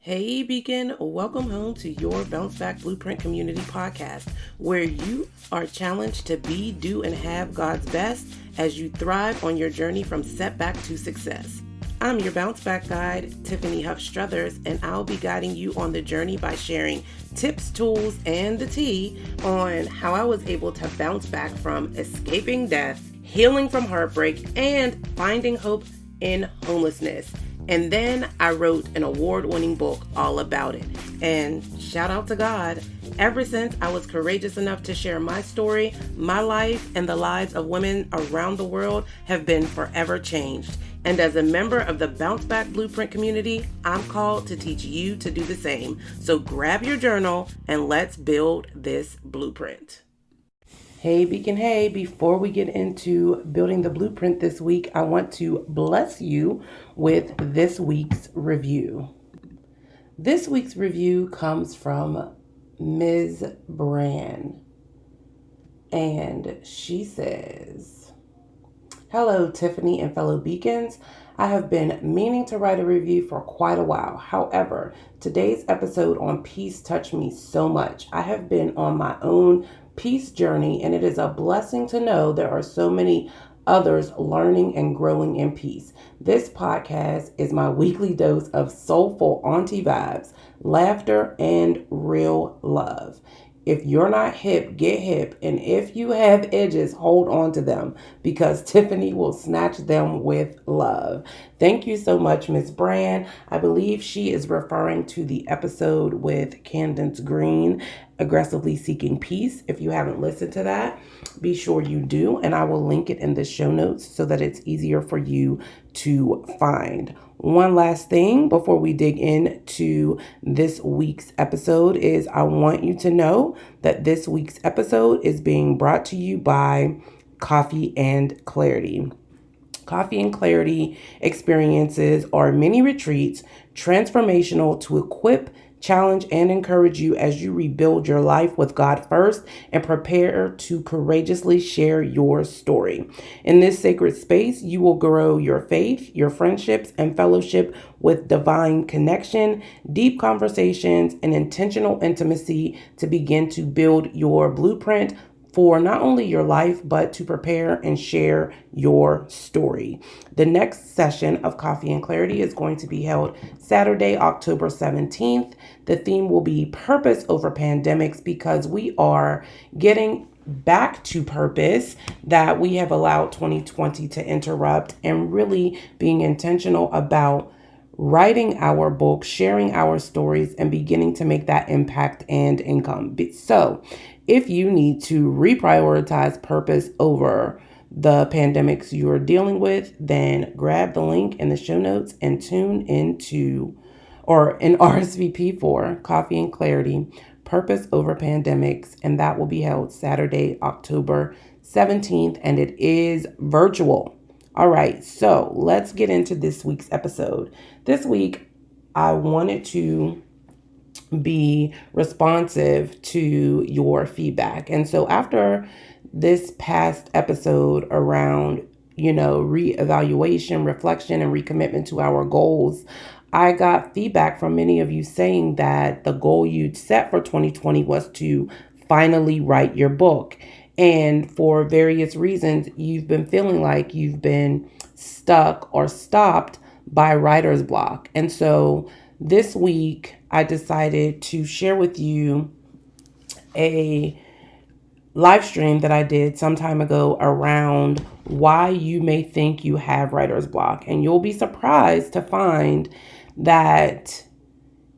Hey Beacon, welcome home to your Bounce Back Blueprint Community podcast, where you are challenged to be, do, and have God's best as you thrive on your journey from setback to success. I'm your Bounce Back guide, Tiffany Huff Struthers, and I'll be guiding you on the journey by sharing tips, tools, and the tea on how I was able to bounce back from escaping death, healing from heartbreak, and finding hope in homelessness. And then I wrote an award-winning book all about it. And shout out to God, ever since I was courageous enough to share my story, my life and the lives of women around the world have been forever changed. And as a member of the Bounce Back Blueprint community, I'm called to teach you to do the same. So grab your journal and let's build this blueprint. Hey Beacon, hey, before we get into building the blueprint this week, I want to bless you with this week's review. This week's review comes from Ms. Bran, and she says, "Hello, Tiffany and fellow Beacons. I have been meaning to write a review for quite a while. However, today's episode on peace touched me so much. I have been on my own peace journey, and it is a blessing to know there are so many others learning and growing in peace. This podcast is my weekly dose of soulful auntie vibes, laughter, and real love. If you're not hip, get hip. And if you have edges, hold on to them, because Tiffany will snatch them with love." Thank you so much, Miss Brand. I believe she is referring to the episode with Candace Green, Aggressively Seeking Peace. If you haven't listened to that, be sure you do. And I will link it in the show notes so that it's easier for you to find. One last thing before we dig into this week's episode is I want you to know that this week's episode is being brought to you by Coffee and Clarity. Coffee and Clarity experiences are mini retreats, transformational, to equip, challenge, and encourage you as you rebuild your life with God first and prepare to courageously share your story. In this sacred space, you will grow your faith, your friendships, and fellowship with divine connection, deep conversations, and intentional intimacy to begin to build your blueprint for not only your life, but to prepare and share your story. The next session of Coffee and Clarity is going to be held Saturday, October 17th. The theme will be Purpose Over Pandemics, because we are getting back to purpose that we have allowed 2020 to interrupt, and really being intentional about writing our book, sharing our stories, and beginning to make that impact and income. So if you need to reprioritize purpose over the pandemics you're dealing with, then grab the link in the show notes and tune into or an RSVP for Coffee and Clarity, Purpose Over Pandemics, and that will be held Saturday, October 17th, and it is virtual. All right, so let's get into this week's episode. This week, I wanted to be responsive to your feedback. And so after this past episode around, reevaluation, reflection, and recommitment to our goals, I got feedback from many of you saying that the goal you'd set for 2020 was to finally write your book. And for various reasons, you've been feeling like you've been stuck or stopped by writer's block. And so this week, I decided to share with you a live stream that I did some time ago around why you may think you have writer's block. And you'll be surprised to find that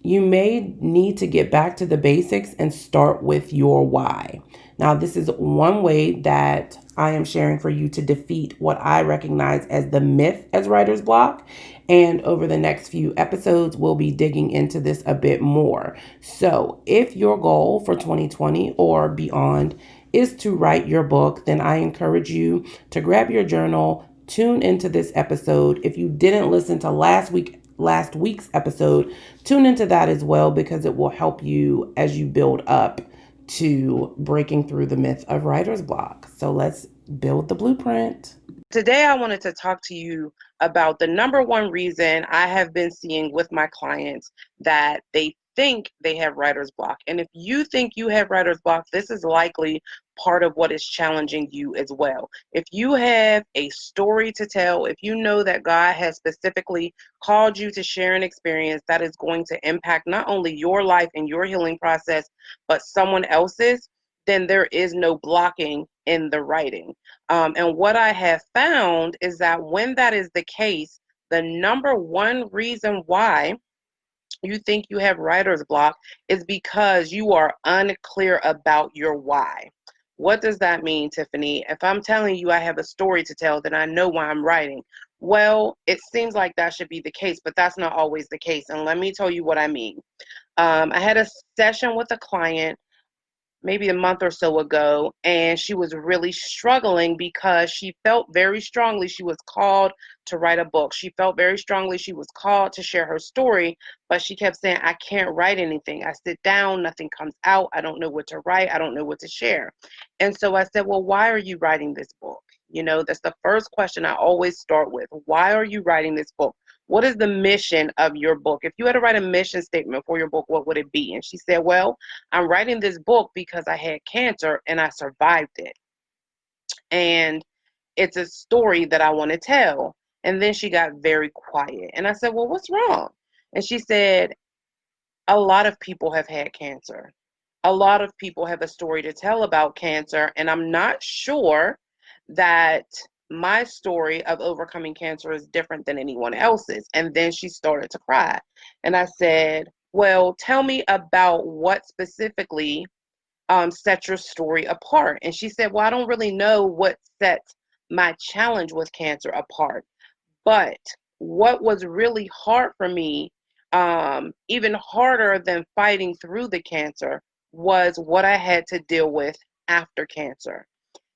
you may need to get back to the basics and start with your why. Now, this is one way that I am sharing for you to defeat what I recognize as the myth as writer's block. And over the next few episodes, we'll be digging into this a bit more. So if your goal for 2020 or beyond is to write your book, then I encourage you to grab your journal, tune into this episode. If you didn't listen to last week's episode, tune into that as well, because it will help you as you build up to breaking through the myth of writer's block. So let's build the blueprint. Today, I wanted to talk to you about the number one reason I have been seeing with my clients that they think they have writer's block. And if you think you have writer's block, this is likely part of what is challenging you as well. If you have a story to tell, if you know that God has specifically called you to share an experience that is going to impact not only your life and your healing process, but someone else's, then there is no blocking in the writing. And what I have found is that when that is the case, the number one reason why you think you have writer's block is because you are unclear about your why. What does that mean, Tiffany? If I'm telling you I have a story to tell, then I know why I'm writing. Well, it seems like that should be the case, but that's not always the case. And let me tell you what I mean. I had a session with a client maybe a month or so ago, and she was really struggling because she felt very strongly she was called to write a book. She felt very strongly she was called to share her story, but she kept saying, I can't write anything. I sit down, nothing comes out. I don't know what to write. I don't know what to share. And so I said, well, why are you writing this book? You know, that's the first question I always start with. Why are you writing this book? What is the mission of your book? If you had to write a mission statement for your book, what would it be? And she said, well, I'm writing this book because I had cancer and I survived it. And it's a story that I want to tell. And then she got very quiet. And I said, well, what's wrong? And she said, a lot of people have had cancer. A lot of people have a story to tell about cancer. And I'm not sure that my story of overcoming cancer is different than anyone else's. And then she started to cry. And I said, well, tell me about what specifically set your story apart. And she said, well, I don't really know what sets my challenge with cancer apart. But what was really hard for me, even harder than fighting through the cancer, was what I had to deal with after cancer.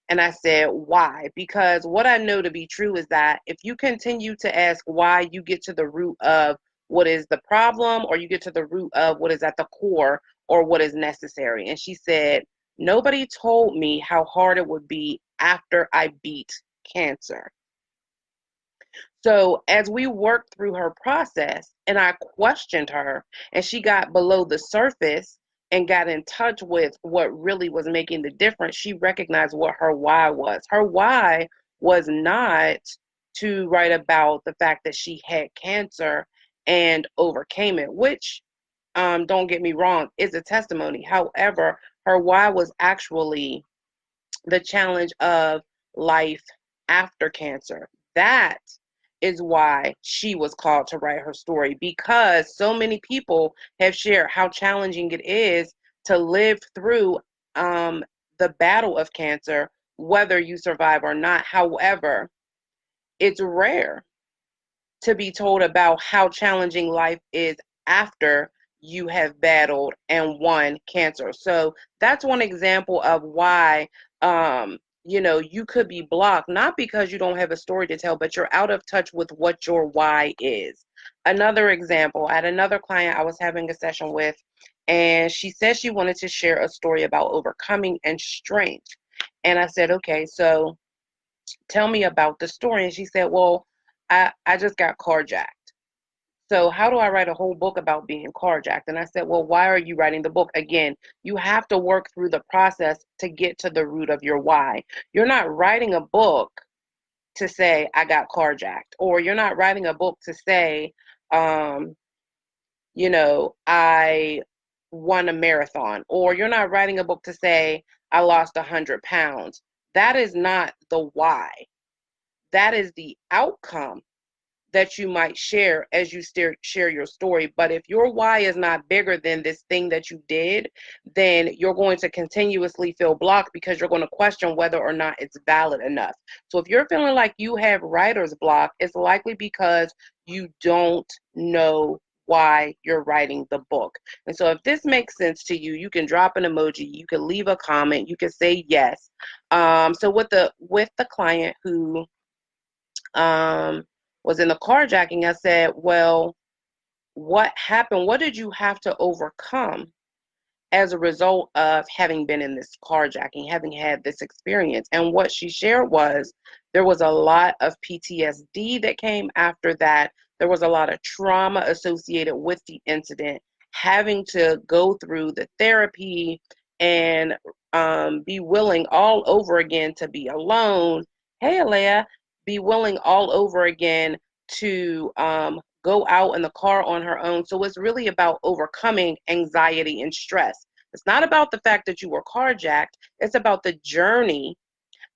And I said, why? Because what I know to be true is that if you continue to ask why, you get to the root of what is the problem, or you get to the root of what is at the core or what is necessary. And she said, nobody told me how hard it would be after I beat cancer. So as we worked through her process and I questioned her and she got below the surface and got in touch with what really was making the difference, she recognized what her why was. Her why was not to write about the fact that she had cancer and overcame it, which, don't get me wrong, is a testimony. However, her why was actually the challenge of life after cancer. That is why she was called to write her story, because so many people have shared how challenging it is to live through the battle of cancer, whether you survive or not. However, it's rare to be told about how challenging life is after you have battled and won cancer. So that's one example of why, you could be blocked, not because you don't have a story to tell, but you're out of touch with what your why is. Another example, I had another client I was having a session with, and she said she wanted to share a story about overcoming and strength. And I said, okay, so tell me about the story. And she said, well, I just got carjacked. So how do I write a whole book about being carjacked? And I said, well, why are you writing the book? Again, you have to work through the process to get to the root of your why. You're not writing a book to say, I got carjacked, or you're not writing a book to say, I won a marathon, or you're not writing a book to say, I lost 100 pounds. That is not the why. That is the outcome that you might share as you share your story. But if your why is not bigger than this thing that you did, then you're going to continuously feel blocked because you're going to question whether or not it's valid enough. So if you're feeling like you have writer's block, it's likely because you don't know why you're writing the book. And so if this makes sense to you, you can drop an emoji, you can leave a comment, you can say yes. So with the client who was in the carjacking, I said, well, what happened? What did you have to overcome as a result of having been in this carjacking, having had this experience. And what she shared was there was a lot of PTSD that came after that. There was a lot of trauma associated with the incident, having to go through the therapy and be willing all over again to be alone. Hey, Alea, be willing all over again to go out in the car on her own. So it's really about overcoming anxiety and stress. It's not about the fact that you were carjacked, it's about the journey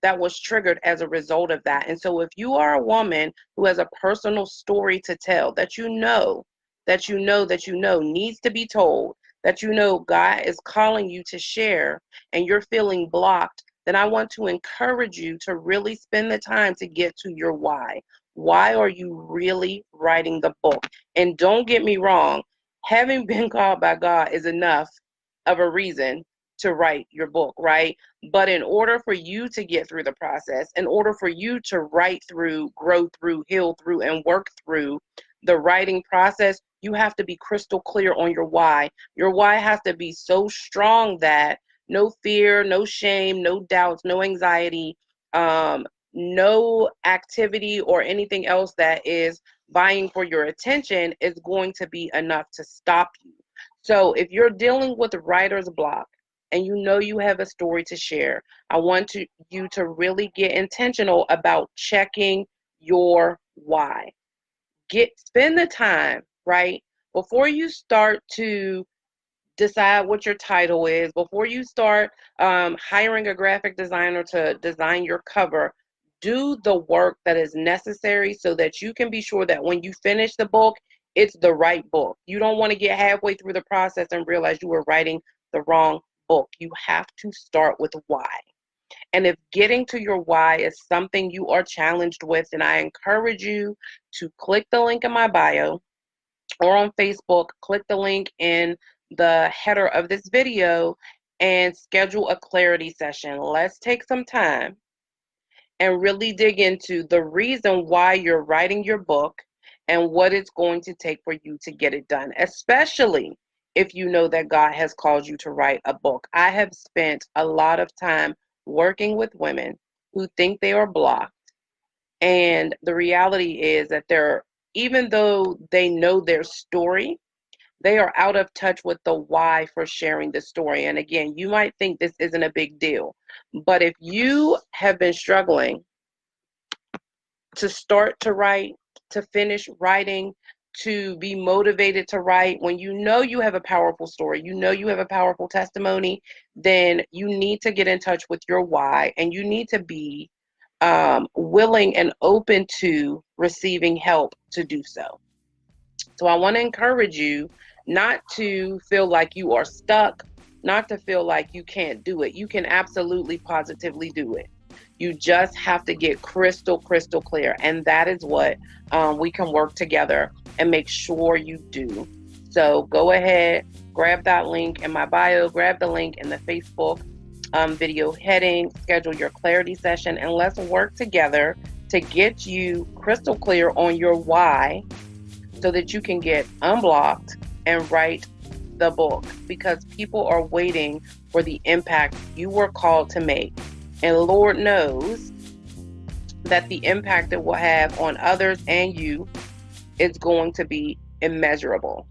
that was triggered as a result of that. And so if you are a woman who has a personal story to tell that you know needs to be told, that you know God is calling you to share, and you're feeling blocked, then I want to encourage you to really spend the time to get to your why. Why are you really writing the book? And don't get me wrong, having been called by God is enough of a reason to write your book, right? But in order for you to get through the process, in order for you to write through, grow through, heal through, and work through the writing process, you have to be crystal clear on your why. Your why has to be so strong that no fear, no shame, no doubts, no anxiety, no activity or anything else that is vying for your attention is going to be enough to stop you. So if you're dealing with writer's block, and you know you have a story to share, I want you to really get intentional about checking your why. Spend the time, right? Before you start to decide what your title is, before you start hiring a graphic designer to design your cover, do the work that is necessary so that you can be sure that when you finish the book, it's the right book. You don't want to get halfway through the process and realize you were writing the wrong book. You have to start with why. And if getting to your why is something you are challenged with, then I encourage you to click the link in my bio or on Facebook, click the link in the header of this video and schedule a clarity session. Let's take some time and really dig into the reason why you're writing your book and what it's going to take for you to get it done, especially if you know that God has called you to write a book. I have spent a lot of time working with women who think they are blocked, and the reality is that even though they know their story, they are out of touch with the why for sharing the story. And again, you might think this isn't a big deal, but if you have been struggling to start to write, to finish writing, to be motivated to write, when you know you have a powerful story, you know you have a powerful testimony, then you need to get in touch with your why, and you need to be willing and open to receiving help to do so. So I want to encourage you not to feel like you are stuck, not to feel like you can't do it. You can absolutely positively do it. You just have to get crystal clear. And that is what we can work together and make sure you do. So go ahead, grab that link in my bio, grab the link in the Facebook video heading, schedule your clarity session, and let's work together to get you crystal clear on your why so that you can get unblocked and write the book, because people are waiting for the impact you were called to make. And Lord knows that the impact it will have on others and you is going to be immeasurable.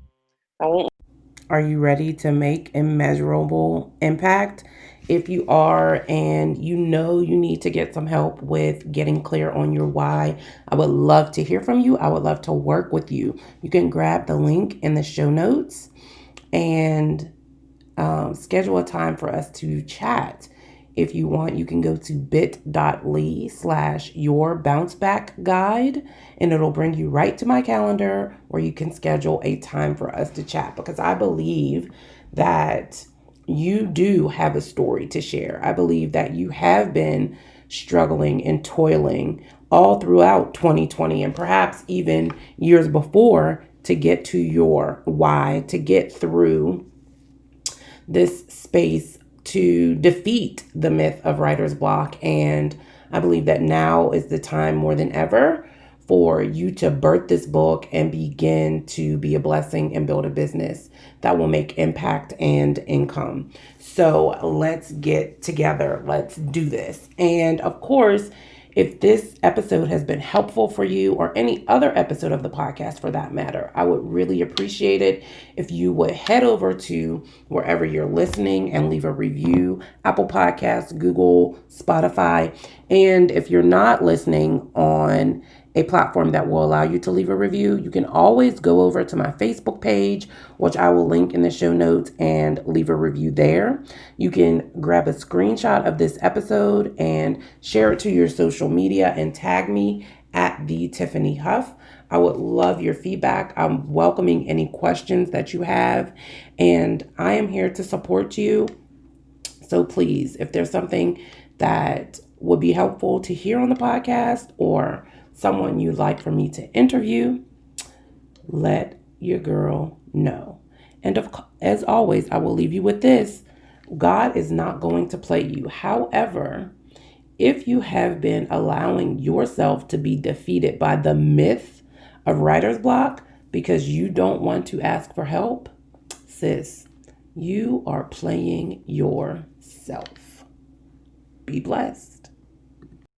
Are you ready to make immeasurable impact? If you are and you know you need to get some help with getting clear on your why, I would love to hear from you. I would love to work with you. You can grab the link in the show notes and schedule a time for us to chat. If you want, you can go to bit.ly/your bounce back guide, and it'll bring you right to my calendar where you can schedule a time for us to chat, because I believe that you do have a story to share. I believe that you have been struggling and toiling all throughout 2020 and perhaps even years before to get to your why, to get through this space to defeat the myth of writer's block. And I believe that now is the time more than ever for you to birth this book and begin to be a blessing and build a business that will make impact and income. So let's get together. Let's do this. And of course, if this episode has been helpful for you, or any other episode of the podcast for that matter, I would really appreciate it if you would head over to wherever you're listening and leave a review: Apple Podcasts, Google, Spotify. And if you're not listening on a platform that will allow you to leave a review, you can always go over to my Facebook page, which I will link in the show notes, and leave a review there. You can grab a screenshot of this episode and share it to your social media and tag me at the Tiffany Huff. I would love your feedback. I'm welcoming any questions that you have, and I am here to support you. So please, if there's something that would be helpful to hear on the podcast, or someone you'd like for me to interview, let your girl know. And as always, I will leave you with this: God is not going to play you. However, if you have been allowing yourself to be defeated by the myth of writer's block because you don't want to ask for help, sis, you are playing yourself. Be blessed.